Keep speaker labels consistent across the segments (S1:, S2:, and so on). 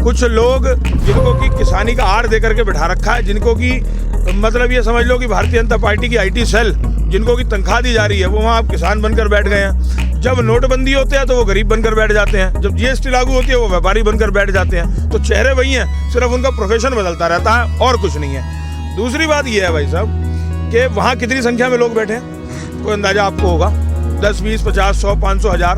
S1: कुछ लोग जिनको कि किसानी का आड़ दे करके बिठा रखा है, जिनको कि मतलब ये समझ लो कि भारतीय जनता पार्टी की IT सेल, जिनको कि तनख्वाह दी जा रही है, वो वहाँ आप किसान बनकर बैठ गए हैं। जब नोटबंदी होते हैं तो वो गरीब बनकर बैठ जाते हैं, जब GST लागू होती है वो व्यापारी बनकर बैठ जाते हैं। तो चेहरे वही हैं, सिर्फ उनका प्रोफेशन बदलता रहता है और कुछ नहीं है। दूसरी बात ये है भाई साहब कि वहाँ कितनी संख्या में लोग बैठे हैं, कोई अंदाजा आपको होगा? 10, 20, 50, 100, 500, 1000।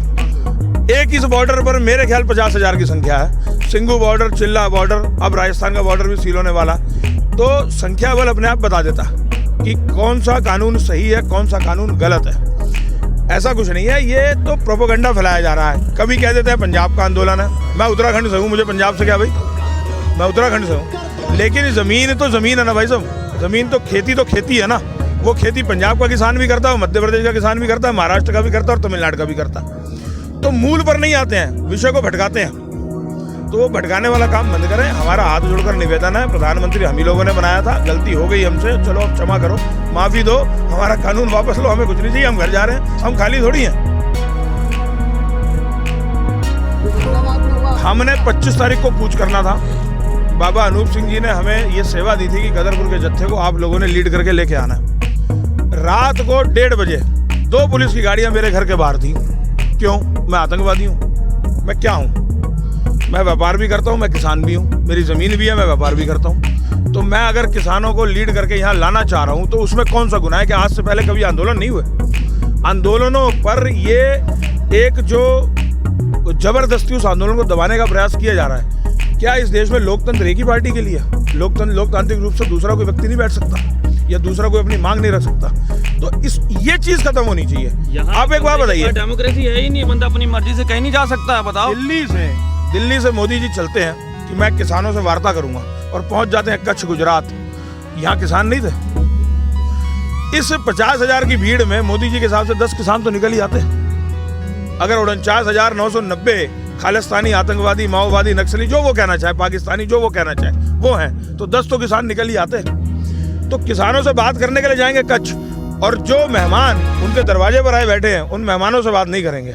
S1: एक इस बॉर्डर पर मेरे ख्याल 50,000 की संख्या है। सिंघू बॉर्डर, चिल्ला बॉर्डर, अब राजस्थान का बॉर्डर भी सील होने वाला। तो संख्या बल अपने आप बता देता कि कौन सा कानून सही है, कौन सा कानून गलत है। ऐसा कुछ नहीं है, ये तो प्रोपेगेंडा फैलाया जा रहा है। कभी कह देते हैं पंजाब का आंदोलन है, मैं उत्तराखंड से हूँ, मुझे पंजाब से क्या भाई, मैं उत्तराखंड से हूँ। लेकिन ज़मीन तो ज़मीन है ना भाई साहब, ज़मीन तो खेती है ना। वो खेती पंजाब का किसान भी करता है, मध्य प्रदेश का किसान भी करता है, महाराष्ट्र का भी करता है और तमिलनाडु का भी करता है। तो मूल पर नहीं आते हैं, विषय को भटकाते हैं। तो वो भटकाने वाला काम बंद करें। हमारा हाथ जोड़कर निवेदन है, प्रधानमंत्री हम ही लोगों ने बनाया था, गलती हो गई हमसे, चलो अब क्षमा करो, माफी दो, हमारा कानून वापस लो, हमें कुछ नहीं चाहिए, हम घर जा रहे हैं, हम खाली थोड़ी हैं। हमने 25 तारीख को कूच करना था। बाबा अनूप सिंह जी ने हमें ये सेवा दी थी कि गदरपुर के जत्थे को आप लोगों ने लीड करके लेके आना है। रात को 1:30 बजे 2 पुलिस की गाड़ियां मेरे घर के बाहर थी। क्यों? मैं आतंकवादी हूँ? मैं क्या हूँ? मैं व्यापार भी करता हूँ, मैं किसान भी हूँ, मेरी ज़मीन भी है, मैं व्यापार भी करता हूँ। तो मैं अगर किसानों को लीड करके यहाँ लाना चाह रहा हूँ तो उसमें कौन सा गुनाह है कि आज से पहले कभी आंदोलन नहीं हुए? आंदोलनों पर ये एक जो जबरदस्ती उस आंदोलन को दबाने का प्रयास किया जा रहा है। क्या इस देश में लोकतंत्र एक ही पार्टी के लिए? लोकतांत्रिक रूप से दूसरा कोई व्यक्ति नहीं बैठ सकता या दूसरा कोई अपनी मांग नहीं रख सकता। तो ये चीज खत्म होनी चाहिए। आप एक बात बताइए,
S2: डेमोक्रेसी है ही नहीं, बंदा अपनी मर्जी से कहीं नहीं जा सकता है। बताओ,
S1: दिल्ली से मोदी जी चलते हैं कि मैं किसानों से वार्ता करूंगा और पहुंच जाते हैं कच्छ, गुजरात। यहाँ किसान नहीं थे। इस 50,000 की भीड़ में मोदी जी के हिसाब से 10 किसान तो निकल ही आते। अगर 49,990 खालिस्तानी, आतंकवादी, माओवादी, नक्सली, जो वो कहना चाहे, पाकिस्तानी, जो वो कहना चाहे, वो हैं, तो 10 तो किसान निकल ही आते। तो किसानों से बात करने के लिए जाएंगे कच्छ, और जो मेहमान उनके दरवाजे पर आए बैठे हैं, उन मेहमानों से बात नहीं करेंगे।